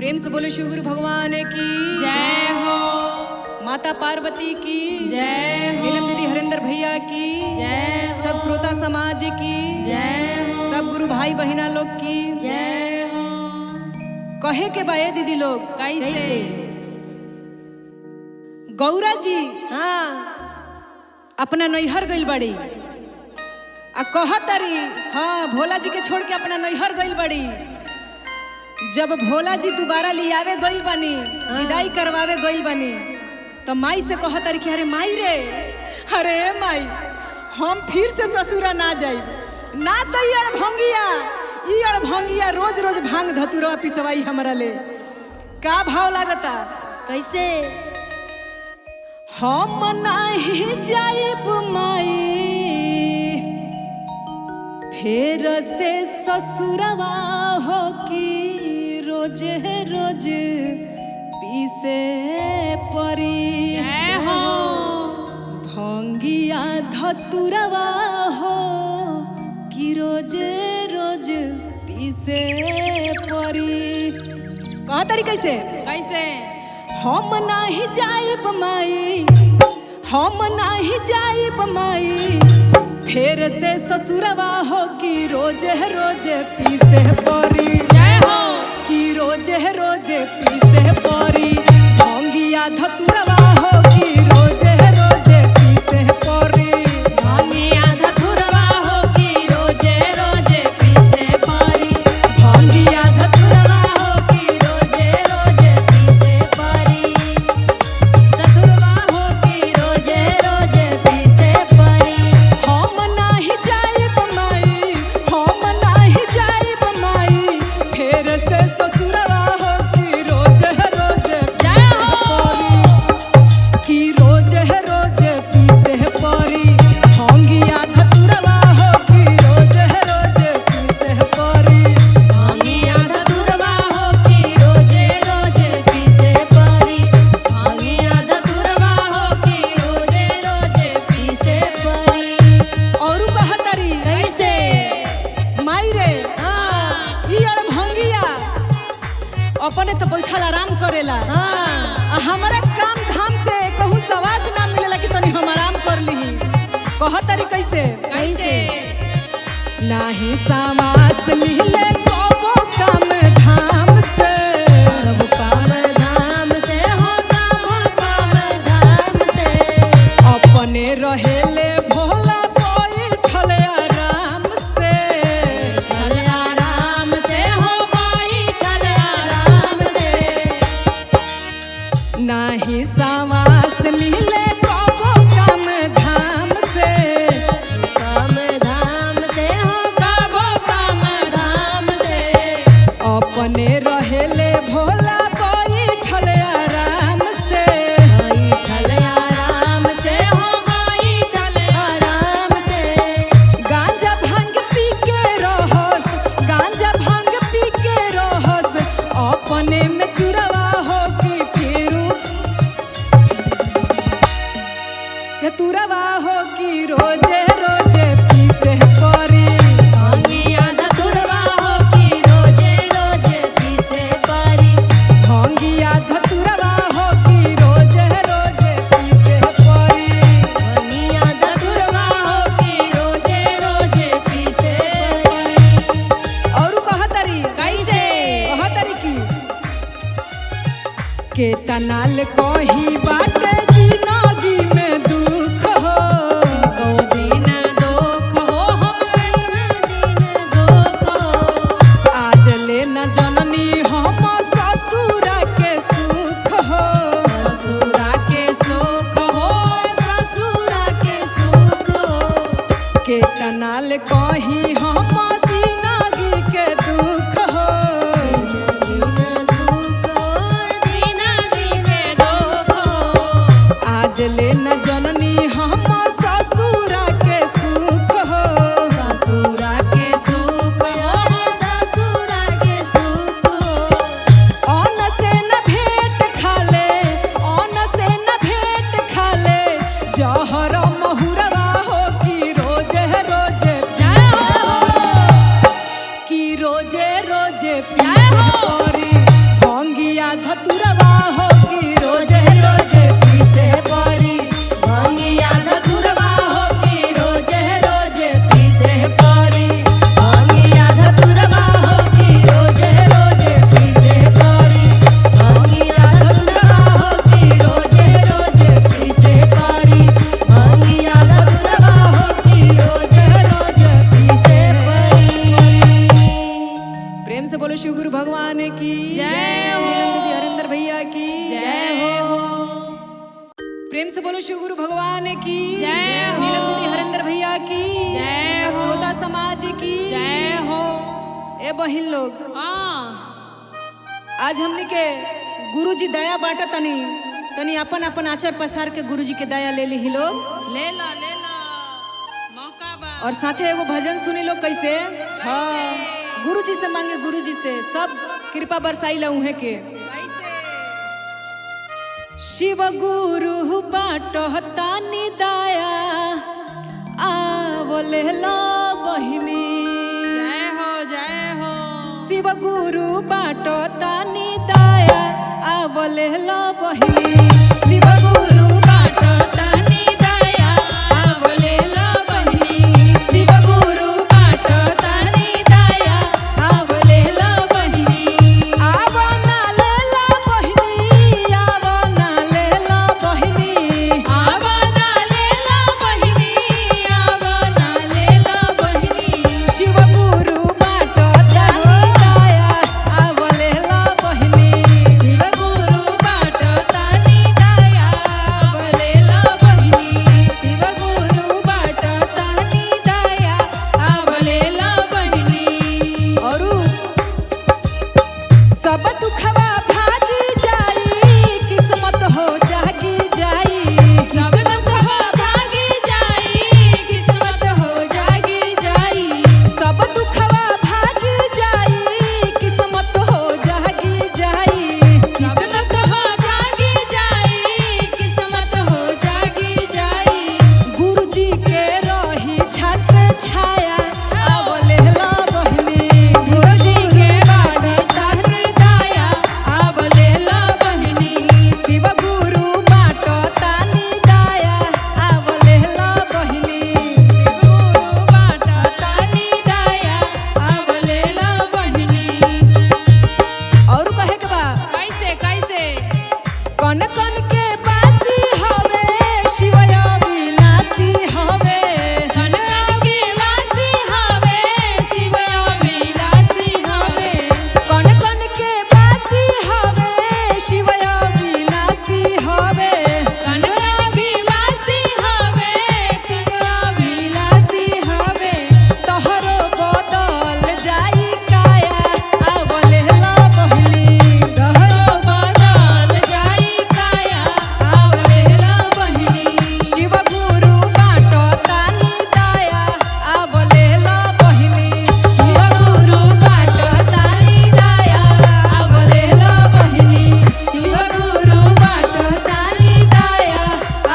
प्रेम से बोले शिव गुरु भगवान की जय हो। माता पार्वती की जय हो। नीलम दीदी हरिंदर भैया की जय हो। सब श्रोता समाज की जय हो। सब गुरु भाई बहिना लोग की जय हो। कहे के बाए दीदी लोग कैसे? गौरा जी हाँ अपना नैहर गइल बड़ी आ कहतरी हाँ भोला जी के छोड़ के अपना नैहर गइल बड़ी। जब भोला जी दोबारा लियावे गइल बनी विदाई करवावे गइल बनी तो माई से कहतरी कि अरे माई रे, अरे माई हम फिर से ससुरा ना जाई ना तो ई अड़भंगिया रोज रोज भांग धतुरवा पिसवाई हमरा ले। का भाव लागता? कैसे? हम नाही जाइब माई फिर से ससुरवा हो की रोज रोज पीसे परी। जय हो। भंगिया धतुरवा हो कि रोज रोज पीसे परी। कहा तरी कैसे? कैसे? हम नाही जाइब माई, हम नाही जाइब माई फिर से ससुरवा हो कि रोज रोज पीसे परी। जय हो। कि रोज रोज पीसे परी। भंगिया धतुरवा हो कि रोज रोज पीसे परी। भंगिया धतुरवा हो कि रोज रोज पीसे परी। भंगिया धतुरवा हो कि रोज रोज पीसे परी। धतुरवा हो कि रोज रोज पीसे परी। हम नाही जाइब माई, हम नाही जाइब माई फिर से ससुरवा हो कि रोज रोज जय हो। कि रोज रोज पीसे परी। भंगिया धतुरवा हो कि रोज रोज पीसे परी। भंगिया धतुरवा हो कि रोज रोज पीसे परी। भंगिया धतुरवा हो कि रोज रोज पीसे परी। औरू कहतरी कैसे? माई रे हाँ ई अड़भंगिया अपने तो बैठल आराम करेला हाँ आ हमरा काम धाम से कहूँ सवास ना मिलेला कि तनी हम आराम कर लीही। कहतरी कैसे? कैसे? नाही सावास मिले कबो काम धाम से। सब काम धाम से हो काम धाम से। अपने रहेले भोला बैठल आराम से। चल आराम से हो भाई चल आराम से। नाही सावास मिले कबो काम धाम से। काम धाम से हो काम धाम से। अपने रहेले भोला बैठल आराम से। भाई चल आराम से हो भाई चल आराम से। गांजा भांग पी के रहस, गांजा भांग पी के रहस अपने में चुरवा हो कि फिरू तुरवा हो कि रोजे रोजे पीसे परी। भंगिया धतुरवा हो कि रोज रोज पीसे परी। भंगिया धतुरवा हो कि रोजे रोजे पीसे परी। भंगिया धतुरवा हो कि रोज रोज पीसे परी। औरू कहतरी कैसे? कहतरी की के तनाल कही बाटे जिंदगी में दुख हो। कौ दिन दुख हो हम दिन दुख हो। आज ले न जननी हम ससुरा के सुख हो। ससुरा के सुख हो ससुरा के सुख हो। के तनाल कही हम जिंदगी के दुख हो। दिन दुख हो दिन दिन दुख हो। भगवान की जय हो। नीलम दीदी हरेंद्र भैया की जय हो। प्रेम से बोलो शिव गुरु भगवान की जय हो। नीलम दीदी हरेंद्र भैया की जय सब हो। श्रोता समाज की जय हो। ए बहिन लोग, हाँ, आज हमनी के गुरुजी दया बांटा तनी अपन अपन आचार पसार के गुरुजी के दया ले ली लोग, ले लो मौका बा। और साथे एगो भजन सुनी लोग कैसे। हाँ, गुरुजी से मांगे, गुरुजी से सब कृपा बरसाई ला उहे के। कैसे? शिव गुरु बाटतानी दया आवले लो बहिनी। जय हो। शिव गुरु बाटतानी दया आवले लो बहिनी। शिव गुरु बाटतानी दया आवले लो बहिनी। शिव गुरु बाटतानी दया आवले लो बहिनी। आवना ले लो बहिनी, आवना ले लो बहिनी। आवना ले लो बहिनी, आवना ले लो बहिनी। शिव गुरु बाटतानी दया आवले लो बहिनी। शिव गुरु बाटतानी दया आवले लो बहिनी। शिव गुरु बाटतानी दया आवले लो बहिनी। औरू सब दुखवा भागी जाई, किस्मत हो जागी जाई। सब दुखवा भागी जाई, किस्मत हो जागी जाई। सब दुखवा भागी जाई, किस्मत हो जागी जाई। किस्मत हो जागी जाई, किस्मत हो जागी जाई। गुरुजी के रही छत्र छाया आवले ला बहिनी। गुरुजी के बानी छत्र छाया आवले लो बहिनी। शिव गुरु बाटतानी दया आवले ला बहिनी। शिव गुरु बाटतानी दया आवले लो बहिनी। और कहे के बा, कैसे? कौन के बासी हवे शिवय विनाशी हवे। कनका के वासी हवे, शिवय विलासी हवे। कौन के बासी हवे शिवय विनाशी हवे। कनका के वासी हवे, शिवय विलासी हवे। तोहरो बदल जाई काया आवले ला बहिनी। तोहरो बदल जाई काया आवले लो बहिनी। शिव गुरु बाटतानी दया आवले ला बहिनी। शिव गुरु बाटतानी दया आवले लो बहिनी। शिव गुरु बाटतानी दया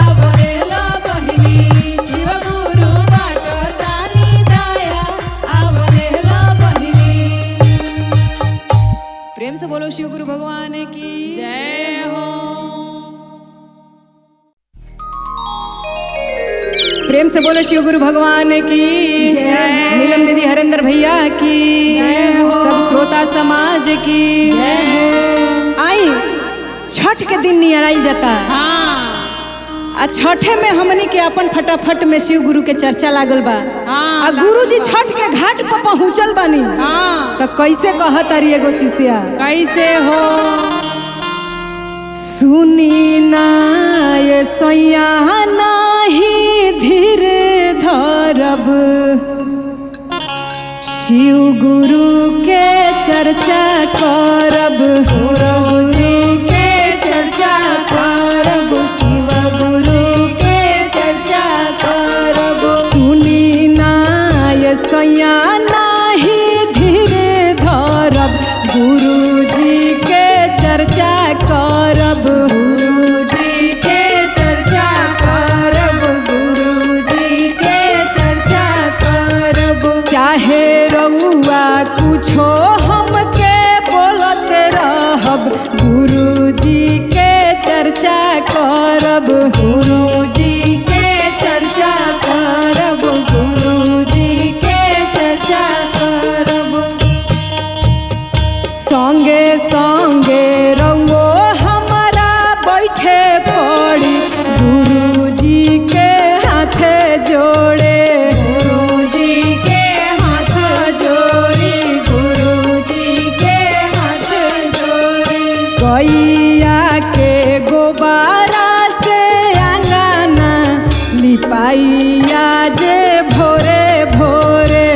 आवले लो बहिनी। शिव गुरु बाटतानी दया आवले लो बहिनी। प्रेम से बोलो शिव गुरु भगवान की जय हो। प्रेम से बोलो शिव गुरु भगवान की जय। नीलम दीदी हरेंद्र भैया की जय हो। सब श्रोता समाज की आई। छठ के दिन नियराई जाता, हाँ, आ छठे में हमनी के अपन फटाफट में शिव गुरु के चर्चा लागल बा। हाँ, आ गुरु जी छठ के घाट पर पहुँचल बानी, हाँ। तो कैसे कहत अरी एगो शिष्या, कैसे हो? सुनी ना ये सैया नाही धीरे धरब, शिव गुरु के चर्चा करब। गुरु के चर्चा करब, शिव गुरु के चर्चा करब। सुनी ना ये सैया नाही धीरे धरब, गुरु जी के चर्चा करब। गुरु जी के चर्चा करब, गुरु जी के चर्चा करब। चाहे रउआ कुछो हमके बोलत रहब, गुरु जी के चर्चा करब। गुरु जी के चर्चा करब, गुरु जी के चर्चा करब। संगे संगे रउओ हमारा बैठे पड़ी, गुरु जी के हाथे जोड़े। गुरु जी के हाथ जोड़ी, गुरु जी के हाथ गैया के गोबारा से आंगना लिपाइया जे भोरे भोरे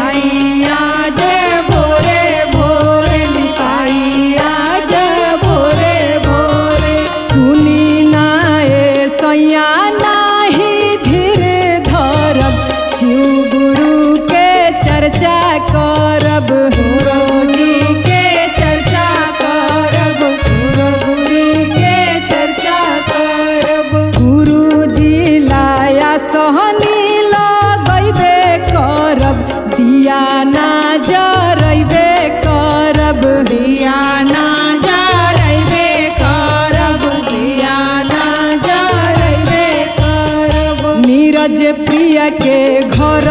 आइया जे भोरे भोरे लिपाइया जे भोरे भोरे सुनी नाए सैया नाही धीरे धरब शिव गुरु के चर्चा करब गुरुजी के चर्चा करब गुरुजी के चर्चा करब गुरुजी लाया सहनी लगैबे करब दिया ना जरैबे करब दिया ना जरैबे करब दिया ना जरैबे करब नीरज प्रिय के घर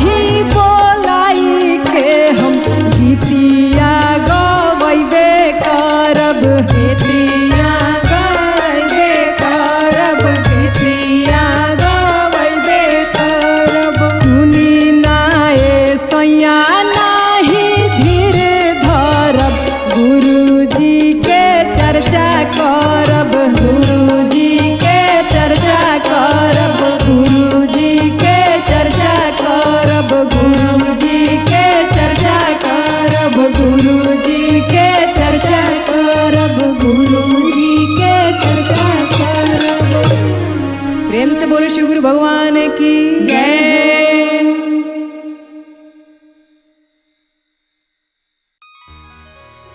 ही बोलाई के हम गीतिया गवैबे करब गीतिया गवैबे करब गीतिया गवैबे करब सुनी नाए सैया नाही धीरे धरब गुरुजी के चर्चा करब गुरुजी के चर्चा करब गुरुजी के चर्चा करब गुरुजी के चर्चा करब गुरुजी के चर्चा करब गुरुजी के चर्चा करब। प्रेम से बोलो शिव गुरु भगवान की जय।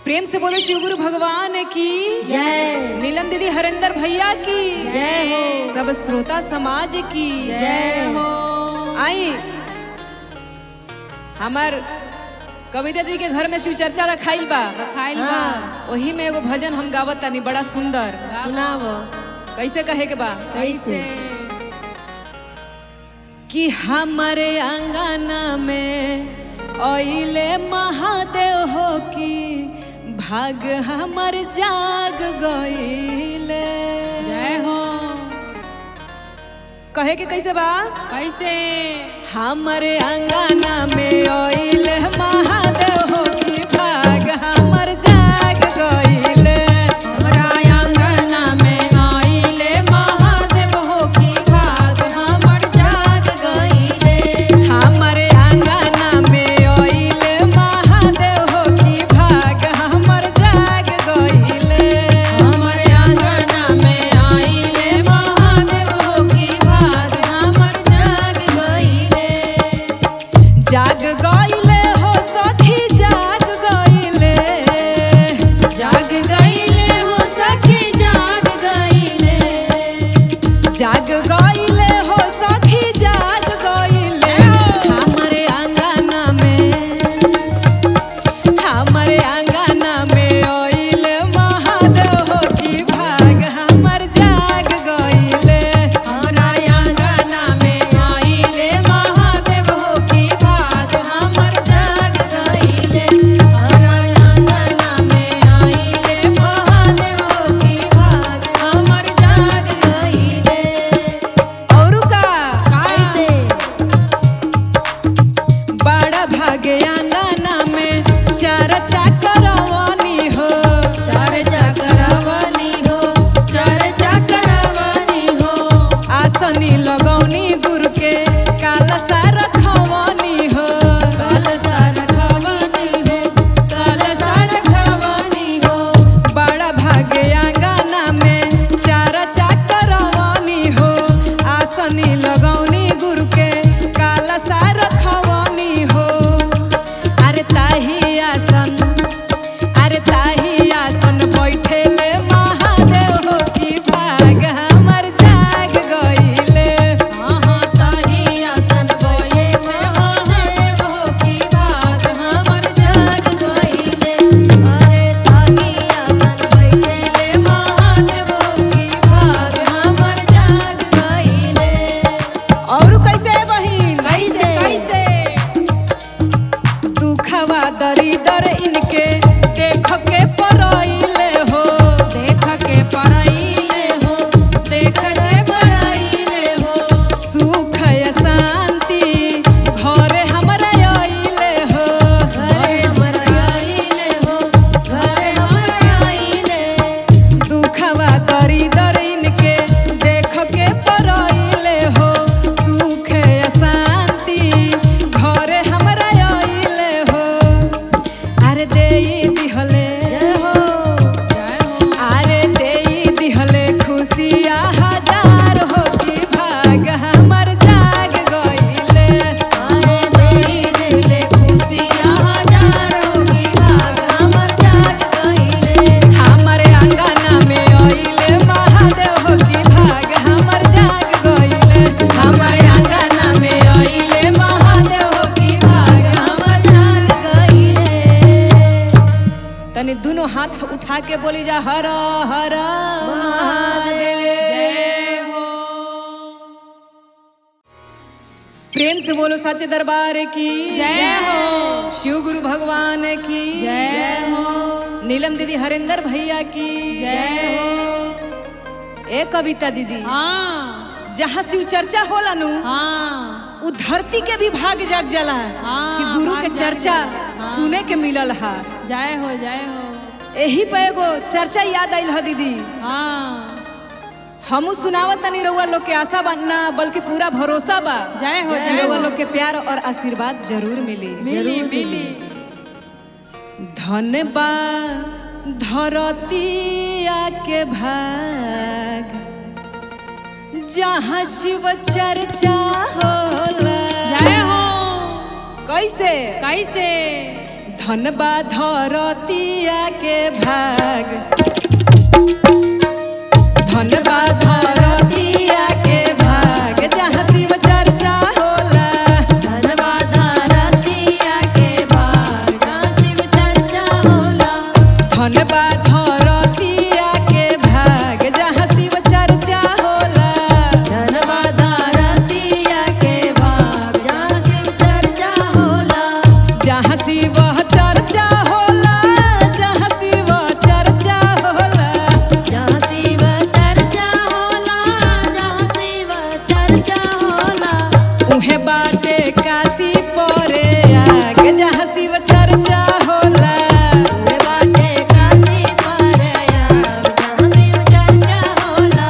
प्रेम से बोलो शिव गुरु भगवान की जय नीलम दीदी हरिंदर भैया की जय हो सब श्रोता समाज की जय हो आई हमार कविता दी के घर में शिव चर्चा रखाइल बा हाँ। वही में एगो भजन हम गावत तानी बड़ा सुंदर सुनावो कैसे कहे के बा कैसे कि हमारे आंगना में आइले महादेव हो की भाग हमर जाग गइले जय हो कहे के कैसे बा कैसे हमारे आंगना में आइले महादेव हो की भाग हमर जाग गइले हमरा आंगना में आइले महादेव हो की भाग हमर जाग गइले हमारे आंगना में आइले महादेव हो की भाग हमर जाग गइले हमर आंगना में आइले महादेव हो की भाग हमर जाग गइले जाग गइले हो सखी जाग दोनों हाथ उठा के बोली जा हर हर महादेव। जय हो। प्रेम से बोलो सच्चे दरबार की जय हो। शिव गुरु भगवान की जय हो। नीलम दीदी हरिंदर भैया की जय हो। ए कविता दीदी, हाँ जहाँ शिव चर्चा होला नु हाँ उ धरती के भी भाग जाग जाला हाँ, कि गुरु के भाग चर्चा हाँ। सुने के मिलल हा। जय हो जय हो। यही पे एगो चर्चा याद आइल ह दीदी। हाँ हमू सुनावत तनी रउआ लोग के आशा बनना बल्कि पूरा भरोसा बा जय हो कि जय रउआ हो। लोग के प्यार और आशीर्वाद जरूर मिली। मिली मिली। धन्यवाद धरतिया के भाग जहाँ शिव चर्चा होला। जय हो। कैसे कैसे? धन्यवाद धरतिया के भाग, धन्यवाद धरतिया के भाग जहाँ शिव चर्चा होला। धन्यवाद धरतिया के भाग जहाँ शिव चर्चा होला। धन्यवाद धरतिया के भाग जहाँ शिव चर्चा होला। धन्यवाद धरतिया के भाग जहाँ शिव चर्चा होला। जहाँ शिव चर्चा होला, जहाँ शिव चर्चा होला। जहाँ शिव चर्चा होला। जहाँ शिव चर्चा होला। उहे बाटे काशी परे आग जहाँ शिव चर्चा होला। उहे बाटे काशी परे आग जहाँ शिव चर्चा होला।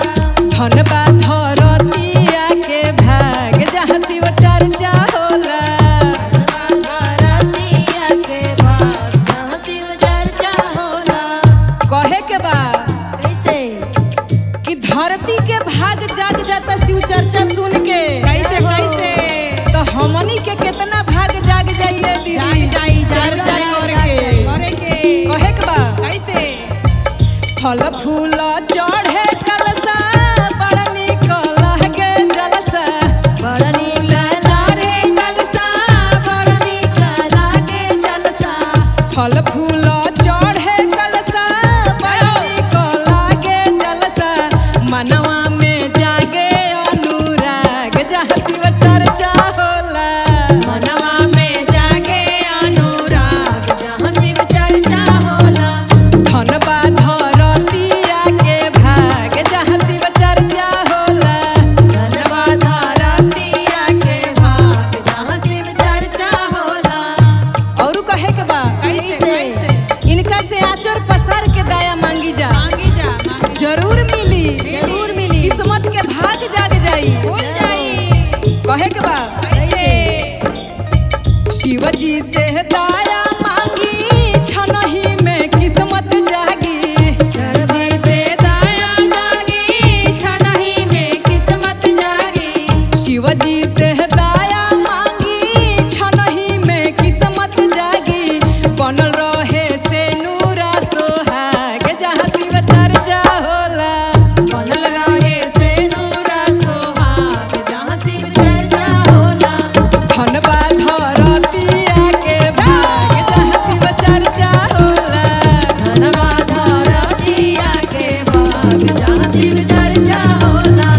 धन्यवाद धरतिया के भाग जहाँ शिव चर्चा होला। धरतिया के भाग जहाँ शिव चर्चा होला। कहे के बा कैसे? कि धरती के भाग जाग जाता शिव चर्चा सुन के। कैसे कैसे? तो हमनी के कितना भाग जाग जाइए दीदी चर्चा करके। कहे के बा कैसे? फल फूल चढ़े कलसा बड़ निक लागे जलसा। बड़ नीक लागे जलसा। बड़ नीक लागे जलसा। फल फूल चढ़े कलसा बड़ निक लागे जलसा। मनवा में जागे अनुराग जहाँ शिव चर्चा होला। मनवा में जागे अनुराग जहाँ शिव चर्चा होला। धन्यवाद धरतिया के भाग जहाँ शिव चर्चा होला। धन्यवाद धरतिया के भाग जहाँ शिव चर्चा होला। और कहे के बा कैसे कैसे? इनका से आचर पसार के दया मांगी जा, मांगी जा मांगी जरूर मिली जरूर मिली। किस्मत के भाग जाग जाई। हो जाई। कहे के बा कैसे? शिव जी से दया मांगी छनही में किस्मत जागी। चढ़ से दया जागी। छनही में किस्मत जागी। शिव जी से दया मांगी छनही में किस्मत जागी। बनल रहे से नूरा सोहाग जहाँ शिव चर्चा होला। बनल रहे से नूरा सोहाग जहाँ शिव चर्चा होला। धन्यवाद धरतिया के भाग जहाँ शिव चर्चा होला। धन्यवाद धरतिया के भाग जहाँ शिव चर्चा होला।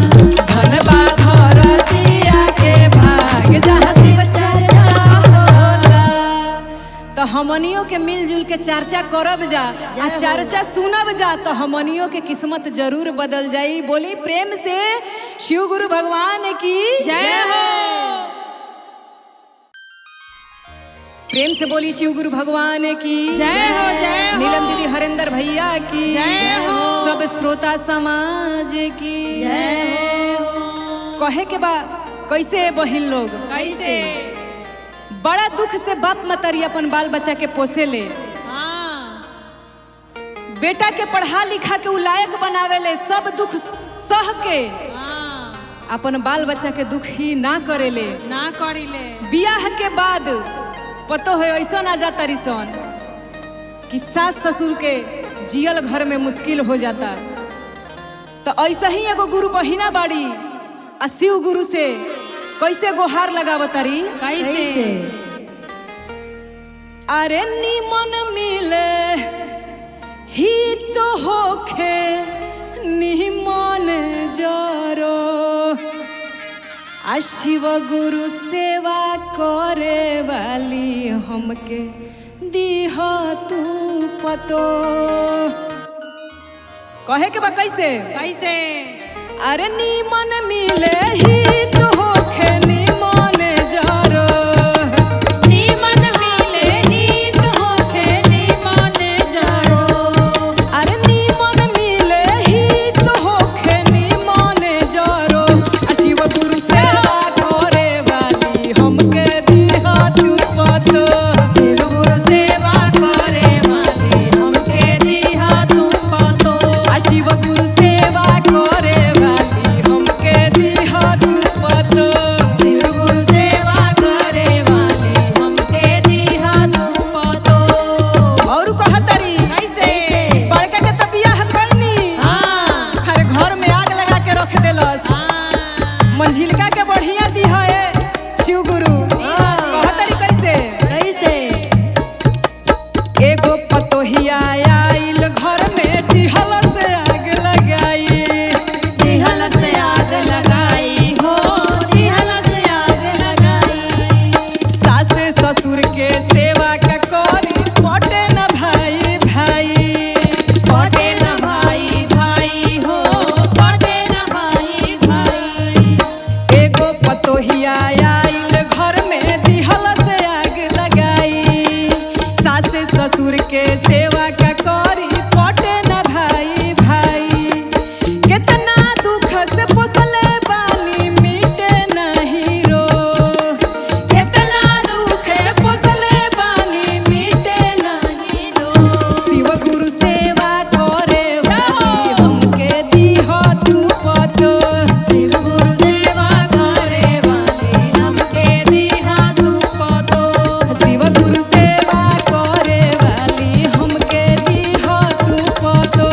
धन्यवाद धरतिया के भाग जहाँ शिव चर्चा होला। तो हमनियों के मिलजुल के चर्चा करब जा आ चर्चा सुनब जा तो हमनियों के किस्मत जरूर बदल जाई। बोली प्रेम से शिव गुरु भगवान की जय हो। प्रेम से बोली शिव गुरु भगवान की जय हो जय हो। नीलम दीदी हरिंदर भैया की जय हो। सब श्रोता समाज की जय हो। कहे के बा कैसे बहिन लोग कैसे? बड़ा दुख से बाप मतरी अपन बाल बच्चा के पोसे ले। हाँ बेटा के पढ़ा लिखा के उ लायक बनावे ले, सब दुख सह के हाँ अपन बाल बच्चा के दुख ही ना करे ले। ना करिले। बियाह के बाद पतो है ऐसा ना जाता रिसन कि सास ससुर के जियल घर में मुश्किल हो जाता। तो ऐसा ही एगो गुरु बहिना बाड़ी आ शिव गुरु से कैसे गोहार लगावतारी। कैसे? अरे निमन मिले आ शिव गुरु सेवा करे वाली हमके दीह तू पतो। कहे के बा कैसे कैसे अरे नीमन मिले ही तो होखे नीमन जरो नीमन मिले नीत होखे नीमन जरो अरे नीमन मिले ही तो होखे नीमन जरो आ शिव गुरु सेवा करे वाली हमके दीह तू पतो। शिव गुरु सेवा करे वाली हमके दीहा तू पतो। आ शिव गुरु सेवा करे वाली हमके दीह तू पतो। शिव गुरु सेवा करे वाली हमके दीहा तू पतो। और कहतरी कैसे बड़का के त बियाह कइनी हाँ हर घर में आग लगा के रख देलस मंझिलका के बढ़िया दीह है शिव गुरु। कहतरी कैसे कैसे एगो पतोहिया आइल घर में दिहल से आग लगाई दिहल से आग लगाई हो दिहल से आग लगाई। सास ससुर के सेवा का करी पटे न भाई भाई पटे न भाई भाई हो पटे न भाई भाई। एगो पतोहिया आइल घर में दिहल से आग लगाई सास ससुर के सेवा का करी पटे न भाई भाई। कितना दुख से पोसले बानी मिटे नहीं रो कितना दुख से पोसले बानी मिटे नहीं रो। शिव गुरु सेवा करे वाली हमके दीह तू पतो। शिव गुरु सेवा करे वाली हमके दीहा तू पतो। शिव गुरु सेवा करे वाली हमके दीह तू पतो।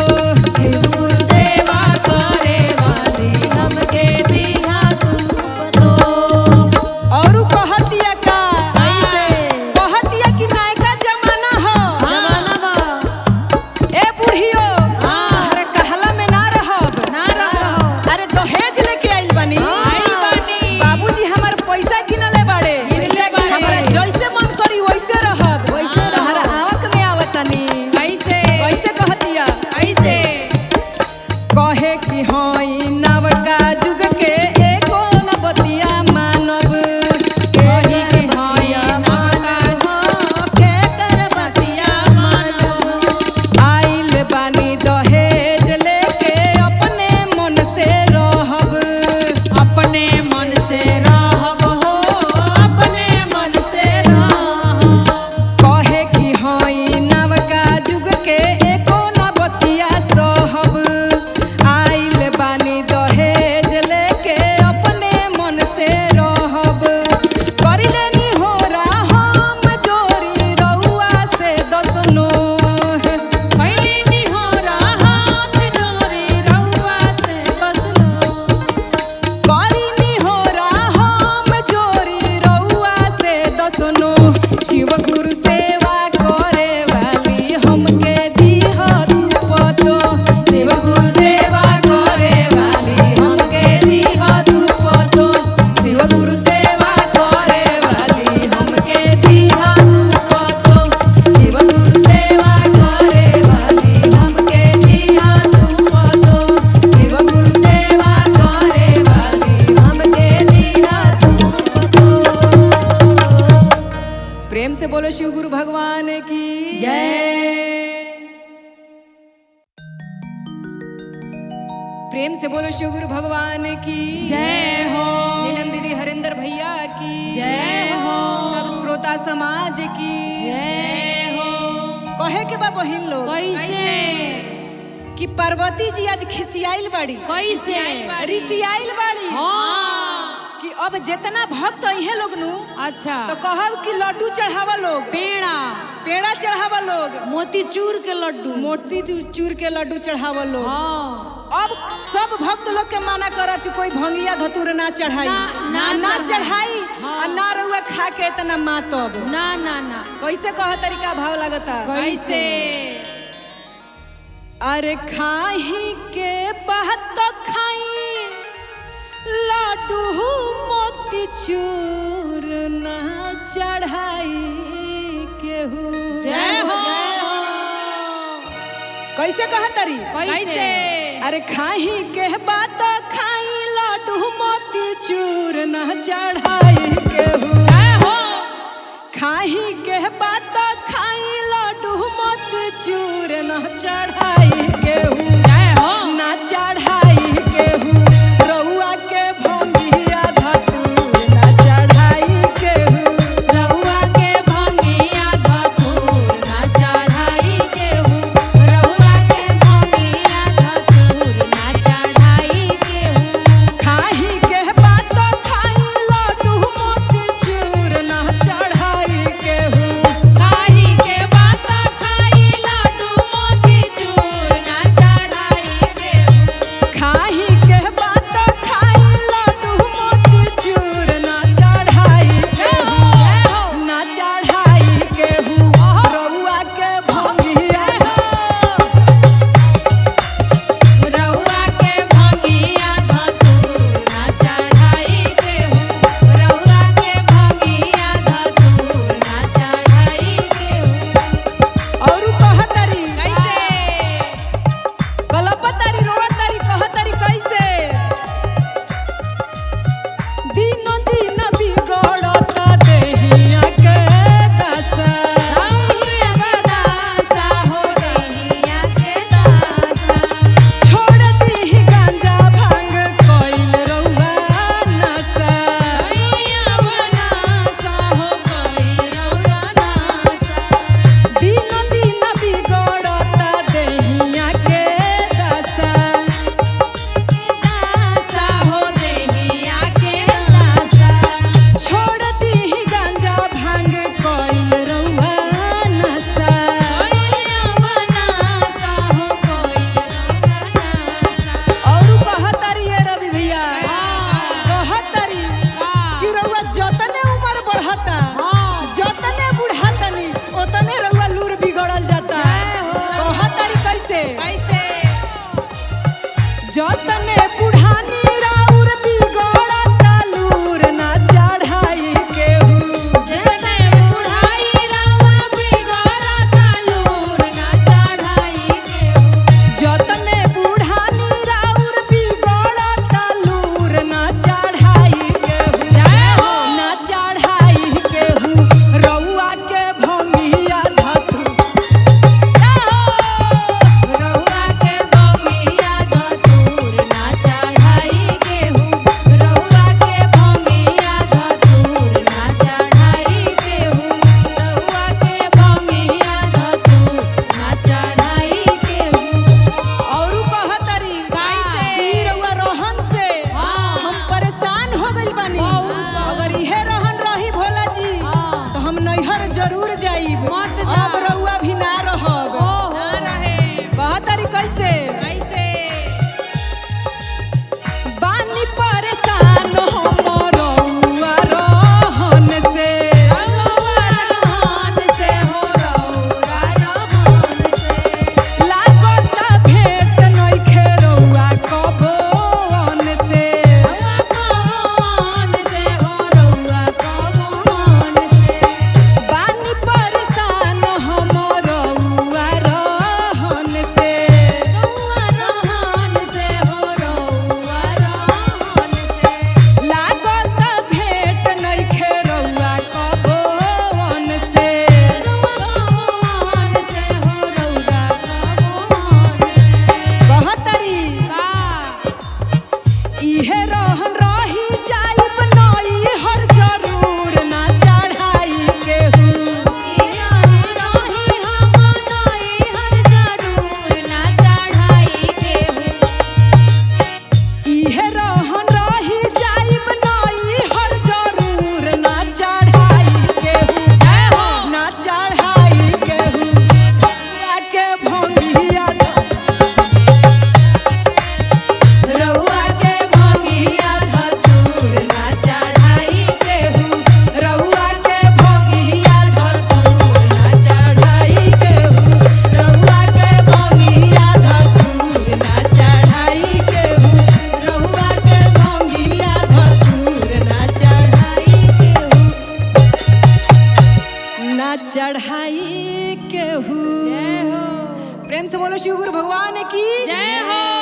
शिव गुरु सेवा करे वाली हमके दीहा तू पतो। और कहतिया का कैसे कहतिया कि नायका जमाना हो जमाना बा ए बुढ़ियो हाँ। अरे कहला में ना रहब ना रहो अरे दहेज लेके आइल बानी आइल बानी। बाबूजी हमार पैसा किनले बाड़े किनले बाड़े। हमरा जैसे मन करी वैसे रहब वैसे रहब। हमारा आवक में आवतनी कैसे कैसे कहतिया कैसे कहे कि हई नवका जुग के एको न बतिया मानब कही के भया नवका हो के कर बतिया मानब। आइल बानी दहेज लेके अपने मन से रहब अपने मन से रहब हो अपने मन से रहब। कहे कि हई नवका जुग के एको न बतिया सहब आइल बानी दहेज लेके अपने मन से रहब करिले निहोरा हम जोरी रउआ से दसनो कैली निहोरा हाथ जोड़ी रउआ से बसलो। करी निहोरा हम जोरी रउआ से दसनो। शिव गुरु सेवा करे वाली हमके दीह तू पतो। शिव गुरु सेवा करे वाली हमके दीह तू पतो। शिव गुरु सेवा करे वाली हमके दीह तू पतो। शिव गुरु सेवा करे वाली हमके दीह तू पतो। शिव गुरु सेवा करे वाली हमके दीह तू पतो। प्रेम से बोलो शिव गुरु भगवान की जय। प्रेम से बोलो शिव गुरु भगवान की जय हो नीलम दीदी हरिंदर भैया की जय हो सब श्रोता समाज की जय हो। कहे के बा बहिन लोग कैसे कि पार्वती जी आज खिसियाइल बाड़ी कैसे रिसियाइल बाड़ी हाँ कि अब जितना भक्त अइहे लोग नु अच्छा तो कहब कि लड्डू चढ़ावा लोग पेड़ा पेड़ा चढ़ावा लोग मोतीचूर के लड्डू मोती चूर के लड्डू चढ़ावा लोग। हाँ अब सब भक्त लोग के माना करब कि कोई भंगिया धतूर ना चढ़ाई ना चढ़ाई हाँ। और ना रउआ खा के इतना मातब ना ना ना कैसे कह तरीका भाव लगता कैसे अरे खाही के बात तो खाई लड्डू मोती मोती चूर ना चढ़ाई केहू। जय हो कैसे कहा तरी? कैसे? अरे खाही के बात खाई लड्डू मोती चूर ना चढ़ाई केहू। जय हो खाही के बात खाई लड्डू मोती चूर ना चढ़ाई केहू। जय हो ना चढ़ाई केहू रउआ के भंगिया धतूर ना चढ़ाई केहू। रहुआ के भंगिया धतूर ना चढ़ाई केहू। रहुआ के भंगिया धतूर ना चढ़ाई केहू। खाही के बात खाई लड्डू मोती चूर ना चढ़ाई केहू। खाही के बात खाई लड्डू मोती चूर ना चढ़ाई केहू। खाही के बात खाई लड्डू मोती चूर ना चढ़ाई केहू। ना चढ़ाई केहू रउआ के भंगिया रहुआ के भंगिया धतूर ना चढ़ाई केहू। रहुआ के भंगिया धतूर ना चढ़ाई केहू। औरू कहतरी कैसे? कलपतरी रोवतरी कहतरी कैसे? दिन दिन बिगड़ता देहिया के दशा। रहुआ दासा हो गइया के दासा। छोड़ दीही गांजा भांग कइल रउआ नशा। रहुआ बनासा हो गइया नासा। दिन दिन बिगड़ता देहिया के दशा। दासा हो देहिया के दासा। छोड़ दीही गांजा भांग कइल रउआ नशा। रहुआ बनासा हो गइया नासा। औरू कहतरी ए रवि भैया कहतरी कि रउआ जतने उम्र बढ़ता जतने बुढ़ातनी ओतने रउआ लूर बिगड़ल जाता। कहतरी कैसे? जतने बुढ़ानी राउर बिगड़ता लूर ना चढ़ाई केहू। जतने बुढ़ाई रहुआ बिगड़ता लूर ना चढ़ाई केहू। जतने बुढ़ानी राउर बिगड़ता लूर ना चढ़ाई केहू। जय हो ना चढ़ाई केहू रउआ के भंगिया धतूर। रहुआ के भंगिया धतूर ना चढ़ाई केहू। जय हो। प्रेम से बोलो शिव गुरु भगवान की जय हो।